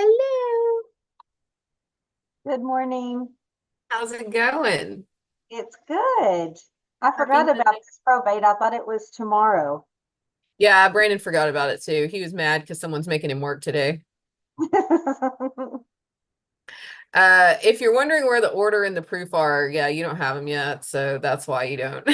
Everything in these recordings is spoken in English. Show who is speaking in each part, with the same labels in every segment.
Speaker 1: Hello.
Speaker 2: Good morning.
Speaker 1: How's it going?
Speaker 2: It's good. I forgot
Speaker 1: Happy
Speaker 2: about
Speaker 1: Monday.
Speaker 2: this probate. I thought it was tomorrow.
Speaker 1: Yeah, Brandon forgot about it too. He was mad because someone's making him work today. If you're wondering where the order and the proof are, yeah, you don't have them yet, so that's why you don't.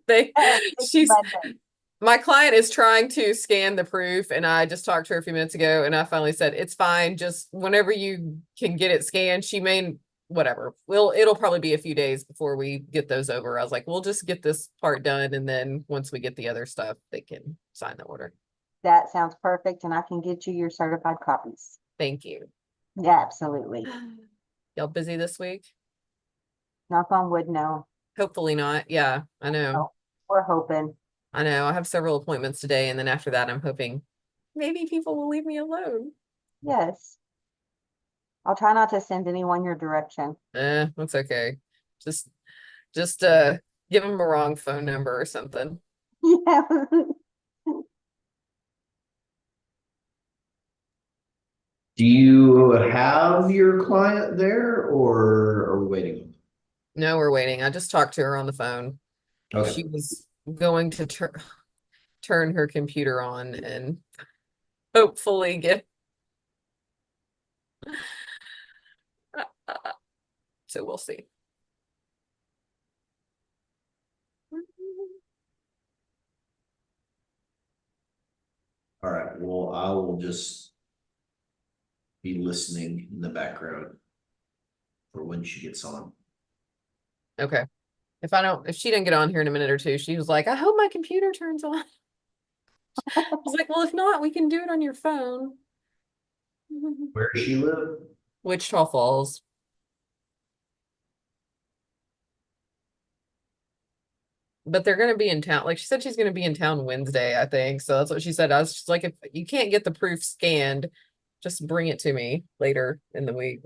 Speaker 1: They,
Speaker 2: It's
Speaker 1: she's,
Speaker 2: Monday.
Speaker 1: my client is trying to scan the proof, and I just talked to her a few minutes ago, and I finally said it's fine. Just whenever you can get it scanned, she may, whatever. It'll probably be a few days before we get those over. I was like, we'll just get this part done, and then once we get the other stuff, they can sign the order.
Speaker 2: That sounds perfect, and I can get you your certified copies.
Speaker 1: Thank you.
Speaker 2: Yeah, absolutely.
Speaker 1: Y'all busy this week?
Speaker 2: Knock on wood, no.
Speaker 1: Hopefully not. Yeah, I know.
Speaker 2: Oh, we're hoping.
Speaker 1: I know. I have several appointments today, and then after that, I'm hoping maybe people will leave me alone.
Speaker 2: Yes. I'll try not to send anyone your direction.
Speaker 1: That's okay. Just just give them a wrong phone number or something.
Speaker 2: Yeah.
Speaker 3: Do you have your client there or are we waiting on
Speaker 1: No, we're waiting. I just talked to her on the phone.
Speaker 3: them?
Speaker 1: She
Speaker 3: Okay.
Speaker 1: was going to turn her computer on and hopefully get so we'll see.
Speaker 3: All right. Well, I will just be listening in the background for when she gets on.
Speaker 1: Okay. If she didn't get on here in a minute or two, she was like, I hope my computer turns on. I was like, well, if not, we can do it on your phone.
Speaker 3: Where does she live?
Speaker 1: Wichita Falls. But they're gonna be in town. Like she said, she's gonna be in town Wednesday, I think. So that's what she said. I was just like, if you can't get the proof scanned, just bring it to me later in the week.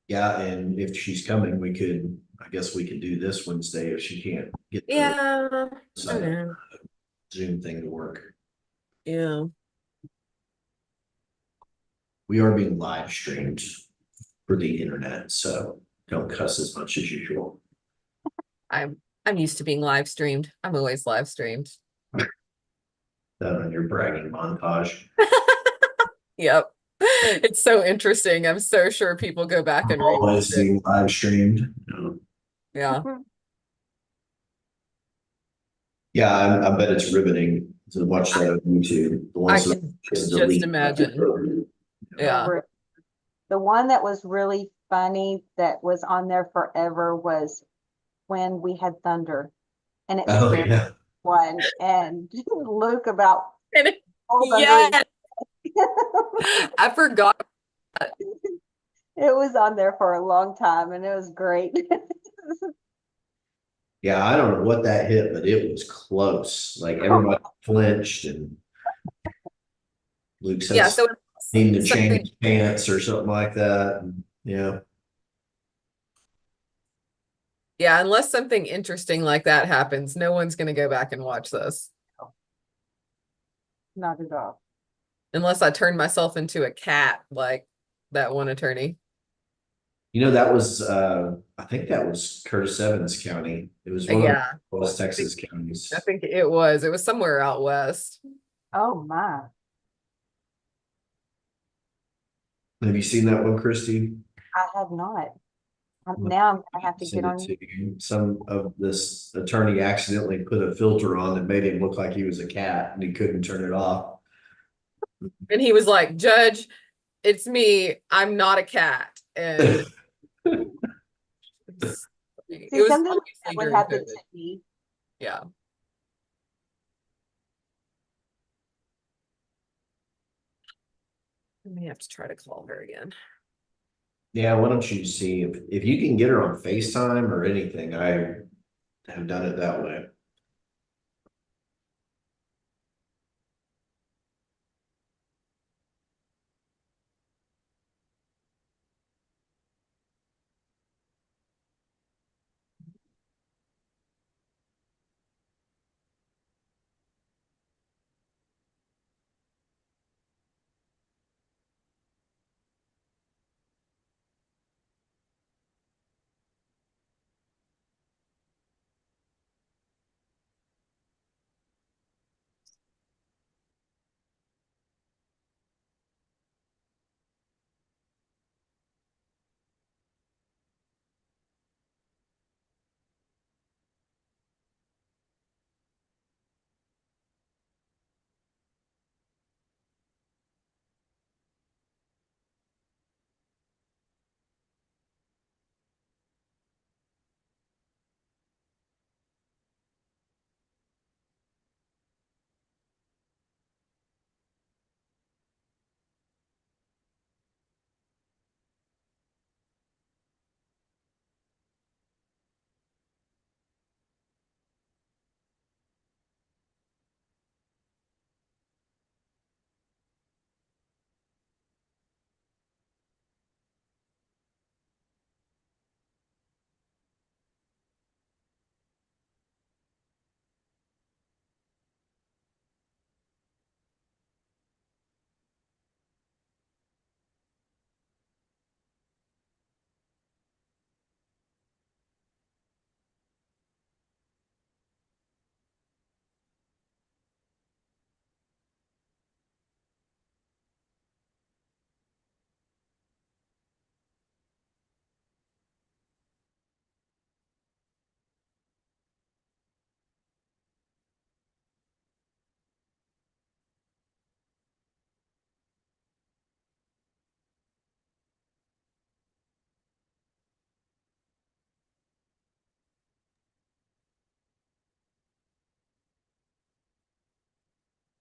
Speaker 3: Yeah, and if she's coming, I guess we could do this Wednesday if she can't get the
Speaker 1: Yeah, I
Speaker 3: side
Speaker 1: know.
Speaker 3: Zoom thing to work.
Speaker 1: Yeah,
Speaker 3: We are being live streamed for the internet, so don't cuss as much as usual.
Speaker 1: I'm used to being live streamed. I'm always live streamed.
Speaker 3: That on your bragging montage.
Speaker 1: Yep. It's so interesting. I'm so sure people go back and read
Speaker 3: Always
Speaker 1: it.
Speaker 3: being live streamed.
Speaker 1: Yeah.
Speaker 3: Yeah, I bet it's riveting to watch that on YouTube. The
Speaker 1: I
Speaker 3: ones that
Speaker 1: can
Speaker 3: just
Speaker 1: just
Speaker 3: delete.
Speaker 1: imagine. Yeah.
Speaker 2: The one that was really funny that was on there forever was when we had thunder and it
Speaker 3: Oh
Speaker 2: scared
Speaker 3: yeah.
Speaker 2: one and Luke about
Speaker 1: And
Speaker 2: pulled under his.
Speaker 1: yeah, I forgot.
Speaker 2: It was on there for a long time and it was great.
Speaker 3: Yeah, I don't know what that hit, but it was close. Like everybody flinched and Luke
Speaker 1: Yeah,
Speaker 3: says
Speaker 1: so
Speaker 3: need to
Speaker 1: something
Speaker 3: change pants or something like that. And, yeah.
Speaker 1: yeah, unless something interesting like that happens, no one's gonna go back and watch this.
Speaker 2: Not at all.
Speaker 1: Unless I turn myself into a cat like that one attorney.
Speaker 3: That was I think that was Curtis Evans County. It was one of
Speaker 1: Yeah,
Speaker 3: the West
Speaker 1: I think
Speaker 3: Texas
Speaker 1: I
Speaker 3: counties.
Speaker 1: think it was. It was somewhere out west.
Speaker 2: Oh my.
Speaker 3: Have you seen that one, Christy?
Speaker 2: I have not. Now I'm gonna have to get
Speaker 3: Send it
Speaker 2: on.
Speaker 3: to you. Some of this attorney accidentally put a filter on that made him look like he was a cat and he couldn't turn it off.
Speaker 1: And he was like, Judge, it's me. I'm not a cat. And
Speaker 2: See,
Speaker 1: it was
Speaker 2: something like that
Speaker 1: obviously
Speaker 2: would
Speaker 1: during
Speaker 2: happen to
Speaker 1: COVID.
Speaker 2: me.
Speaker 1: Yeah. I may have to try to call her again.
Speaker 3: Yeah, why don't you see if you can get her on FaceTime or anything? I have done it that way.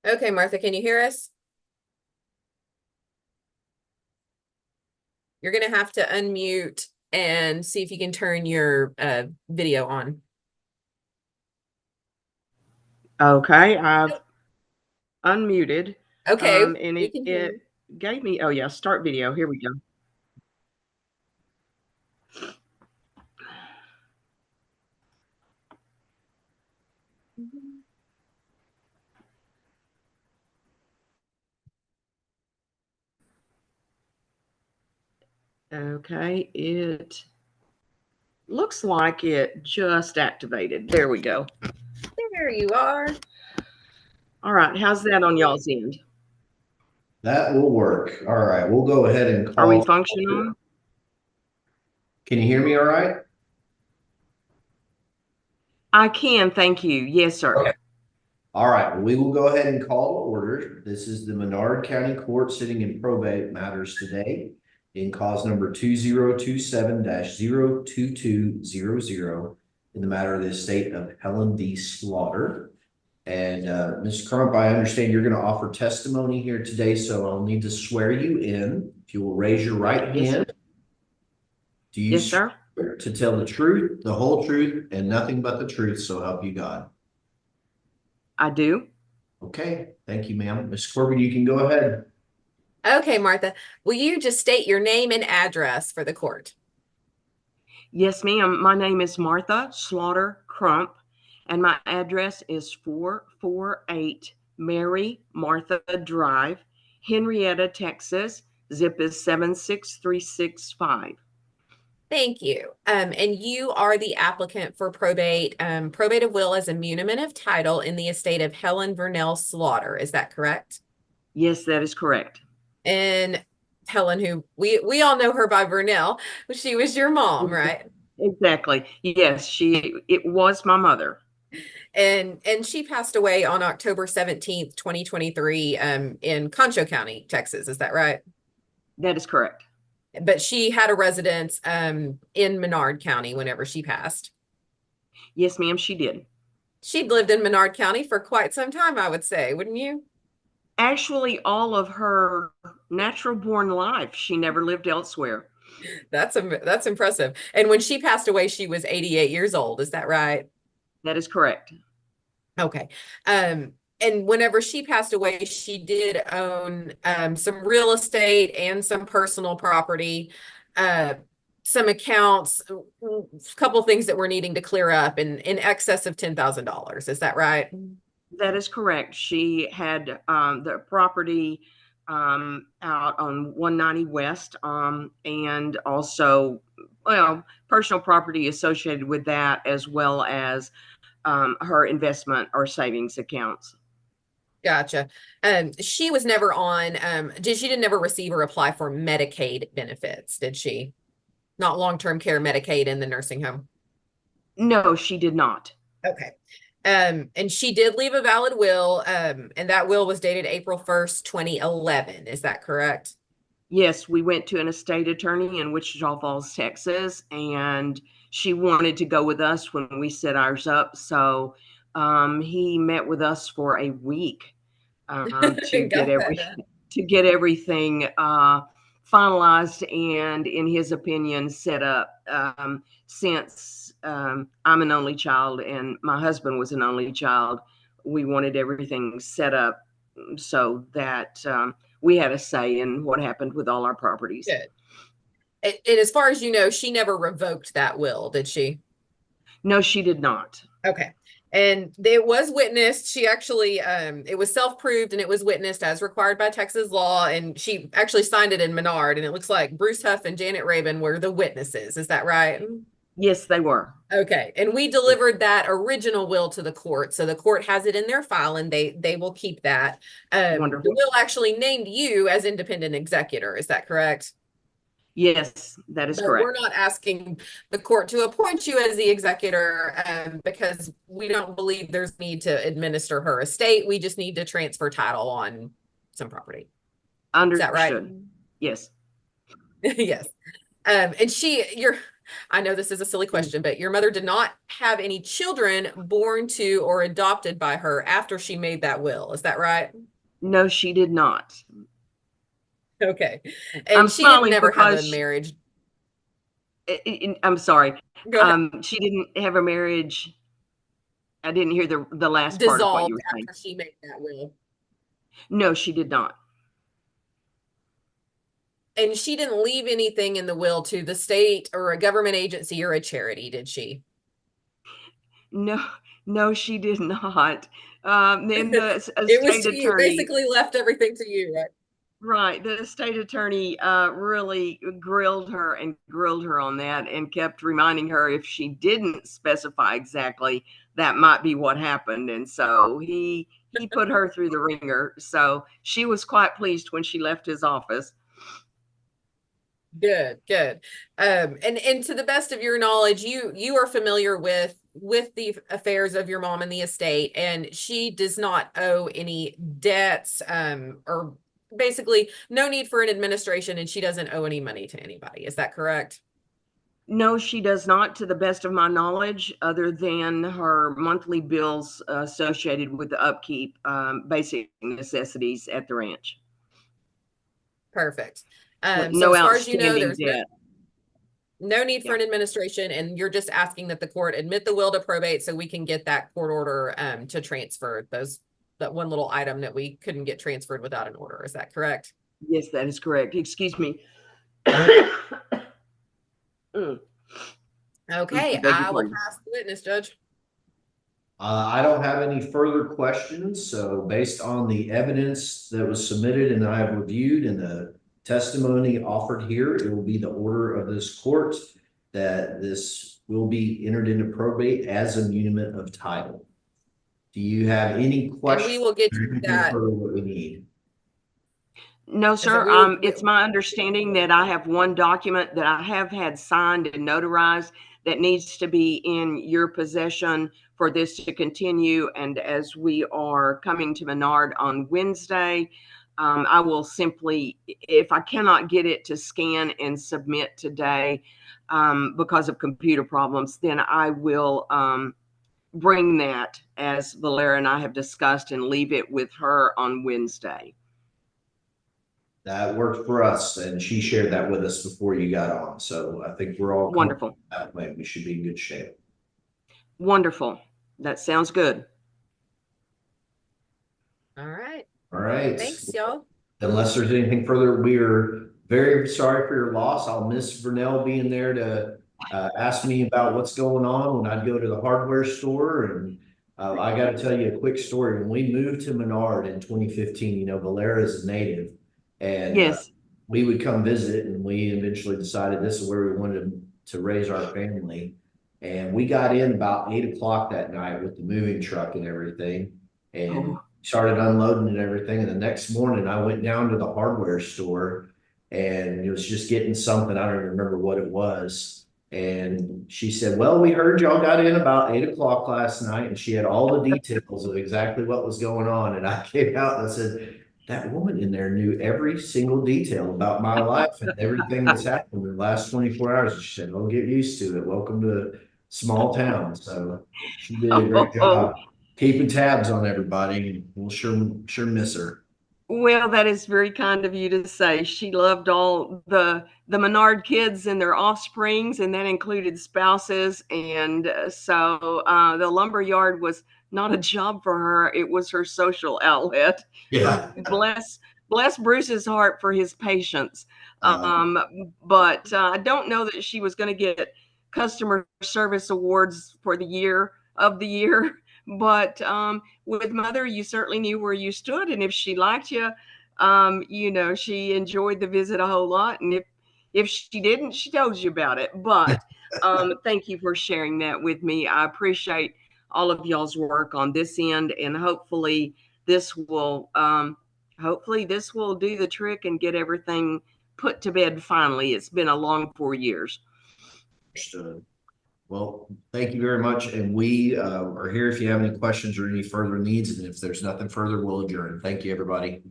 Speaker 1: Okay, Martha, can you hear us? You're gonna have to unmute and see if you can turn your video on.
Speaker 4: Okay, I've unmuted.
Speaker 1: Okay,
Speaker 4: And
Speaker 1: we
Speaker 4: it,
Speaker 1: can hear
Speaker 4: it
Speaker 1: you.
Speaker 4: gave me, oh yeah, start video. Here we go. Okay, it looks like it just activated. There we go.
Speaker 1: There you are.
Speaker 4: All right, how's that on y'all's end?
Speaker 3: That will work. All right, we'll go ahead and
Speaker 4: Are we
Speaker 3: call.
Speaker 4: functioning?
Speaker 3: Can you hear me all right?
Speaker 4: I can, thank you. Yes, sir.
Speaker 3: Okay. All right, we will go ahead and call to order. This is the Menard County Court sitting in probate matters today in cause number 2027-02200 in the matter of the estate of Helen D. Slaughter. And Ms. Crump, I understand you're going to offer testimony here today, so I'll need to swear you in. If you will raise your right
Speaker 4: Yes,
Speaker 3: hand. Do you
Speaker 4: yes, sir.
Speaker 3: swear to tell the truth, the whole truth, and nothing but the truth, so help you God?
Speaker 4: I do.
Speaker 3: Okay, thank you, ma'am. Ms. Corbin, you can go ahead.
Speaker 1: Okay, Martha, will you just state your name and address for the court?
Speaker 4: Yes, ma'am. My name is Martha Slaughter Crump, and my address is 448 Mary Martha Drive, Henrietta, Texas. Zip is 76365.
Speaker 1: Thank you. And you are the applicant for probate. Probate of will as a muniment of title in the estate of Helen Vernell Slaughter. Is that correct?
Speaker 4: Yes, that is correct.
Speaker 1: And Helen, who we all know her by Vernell, she was your mom, right?
Speaker 4: Exactly. Yes, it was my mother.
Speaker 1: And she passed away on October 17th, 2023, in Concho County, Texas. Is that right?
Speaker 4: That is correct.
Speaker 1: But she had a residence in Menard County whenever she passed.
Speaker 4: Yes, ma'am, she did.
Speaker 1: She'd lived in Menard County for quite some time, I would say, wouldn't you?
Speaker 4: Actually, all of her natural born life, she never lived elsewhere.
Speaker 1: That's impressive. And when she passed away, she was 88 years old. Is that right?
Speaker 4: That is correct.
Speaker 1: Okay. And whenever she passed away, she did own some real estate and some personal property, some accounts, a couple things that we're needing to clear up in excess of $10,000. Is that right?
Speaker 4: That is correct. She had the property out on 190 West, and also, well, personal property associated with that, as well as her investment or savings accounts.
Speaker 1: Gotcha. She was never on, she didn't ever receive or apply for Medicaid benefits, did she? Not long-term care Medicaid in the nursing home.
Speaker 4: No, she did not.
Speaker 1: Okay. And she did leave a valid will, and that will was dated April 1st, 2011. Is that correct?
Speaker 4: Yes, we went to an estate attorney in Wichita Falls, Texas, and she wanted to go with us when we set ours up. So he met with us for a week to get everything finalized and, in his opinion, set up. Since I'm an only child and my husband was an only child, we wanted everything set up so that we had a say in what happened with all our properties.
Speaker 1: Good. And as far as you know, she never revoked that will, did she?
Speaker 4: No, she did not.
Speaker 1: Okay. And it was witnessed. She actually, it was self-proved and it was witnessed as required by Texas law. And she actually signed it in Menard. And it looks like Bruce Huff and Janet Rabin were the witnesses. Is that right?
Speaker 4: Yes, they were.
Speaker 1: Okay. And we delivered that original will to the court. So the court has it in their file and they will keep that.
Speaker 4: Wonderful.
Speaker 1: The will actually named you as independent executor. Is that correct?
Speaker 4: Yes, that is
Speaker 1: But
Speaker 4: correct.
Speaker 1: we're not asking the court to appoint you as the executor because we don't believe there's need to administer her estate. We just need to transfer title on some property.
Speaker 4: Understood.
Speaker 1: Is that right?
Speaker 4: Yes.
Speaker 1: Yes. And I know this is a silly question, but your mother did not have any children born to or adopted by her after she made that will. Is that right?
Speaker 4: No, she did not.
Speaker 1: Okay.
Speaker 4: I'm
Speaker 1: And she didn't
Speaker 4: smiling
Speaker 1: never have a
Speaker 4: because
Speaker 1: marriage.
Speaker 4: I'm sorry.
Speaker 1: Go ahead.
Speaker 4: She didn't have a marriage. I didn't hear the last part of what you
Speaker 1: Dissolved
Speaker 4: were saying.
Speaker 1: after she made that will.
Speaker 4: No, she did not.
Speaker 1: And she didn't leave anything in the will to the state or a government agency or a charity, did she?
Speaker 4: No, no, she did not. Then the
Speaker 1: It was
Speaker 4: state
Speaker 1: to you,
Speaker 4: attorney,
Speaker 1: basically left everything to you, right?
Speaker 4: right? The state attorney really grilled her and grilled her on that, and kept reminding her if she didn't specify exactly, that might be what happened. And so he put her through the ringer. So she was quite pleased when she left his office.
Speaker 1: Good, good. And to the best of your knowledge, you are familiar with the affairs of your mom and the estate, and she does not owe any debts, or basically no need for an administration, and she doesn't owe any money to anybody. Is that correct?
Speaker 4: No, she does not, to the best of my knowledge, other than her monthly bills associated with the upkeep, basic necessities at the ranch.
Speaker 1: Perfect. So
Speaker 4: No
Speaker 1: as far as you know,
Speaker 4: outstanding
Speaker 1: there's
Speaker 4: debt.
Speaker 1: no need for
Speaker 4: Yeah.
Speaker 1: an administration, and you're just asking that the court admit the will to probate so we can get that court order to transfer that one little item that we couldn't get transferred without an order. Is that correct?
Speaker 4: Yes, that is correct. Excuse me.
Speaker 1: Okay,
Speaker 4: Beg your
Speaker 1: I will
Speaker 4: pardon.
Speaker 1: pass the witness, Judge.
Speaker 3: I don't have any further questions, so based on the evidence that was submitted and I have reviewed and the testimony offered here, it will be the order of this court that this will be entered into probate as a muniment of title. Do you have any
Speaker 1: And
Speaker 3: questions?
Speaker 1: we will get
Speaker 3: or
Speaker 1: you
Speaker 3: anything
Speaker 1: that.
Speaker 3: further what we need?
Speaker 4: No,
Speaker 1: Is that
Speaker 4: sir.
Speaker 1: we will-
Speaker 4: It's my understanding that I have one document that I have had signed and notarized that needs to be in your possession for this to continue. And as we are coming to Menard on Wednesday, I will simply, if I cannot get it to scan and submit today because of computer problems, then I will bring that, as Valera and I have discussed, and leave it with her on Wednesday.
Speaker 3: That worked for us, and she shared that with us before you got on. So I think we're all
Speaker 4: Wonderful.
Speaker 3: that way. We should be in good shape.
Speaker 4: Wonderful. That sounds good.
Speaker 1: All right.
Speaker 3: All right.
Speaker 1: Thanks, y'all.
Speaker 3: Unless there's anything further, we are very sorry for your loss. I'll miss Vernell being there to ask me about what's going on when I'd go to the hardware store. And I got to tell you a quick story. When we moved to Menard in 2015, you know, Valera is a native, and
Speaker 4: Yes.
Speaker 3: we would come visit, and we eventually decided this is where we wanted to raise our family. And we got in about 8 o'clock that night with the moving truck and everything, and started unloading and everything. And the next morning I went down to the hardware store, and it was just getting something. I don't even remember what it was. And she said, well, we heard y'all got in about 8 o'clock last night. And she had all the details of exactly what was going on. And I came out and I said, that woman in there knew every single detail about my life and everything that's happened in the last 24 hours. And she said, don't get used to it. Welcome to small town. So she did a great job keeping tabs on everybody, and we'll sure miss her.
Speaker 4: Well, that is very kind of you to say. She loved all the Menard kids and their offsprings, and that included spouses. And so the lumber yard was not a job for her. It was her social outlet.
Speaker 3: Yeah.
Speaker 4: Bless Bruce's heart for his patience. But I don't know that she was going to get customer service awards for the year of the year. But with Mother, you certainly knew where you stood, and if she liked you, you know, she enjoyed the visit a whole lot. And if she didn't, she told you about it. But thank you for sharing that with me. I appreciate all of y'all's work on this end, and hopefully this will do the trick and get everything put to bed finally. It's been a long 4 years.
Speaker 3: Understood. Well, thank you very much. And we are here if you have any questions or any further needs. And if there's nothing further, we'll adjourn. Thank you, everybody.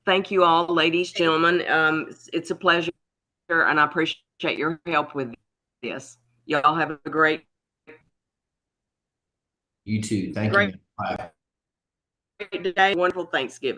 Speaker 4: Thank you all, ladies, gentlemen. It's a pleasure. and I appreciate your help with this. Y'all have a great
Speaker 3: You too. Thank you.
Speaker 4: Great.
Speaker 3: Bye.
Speaker 4: day, wonderful Thanksgiving.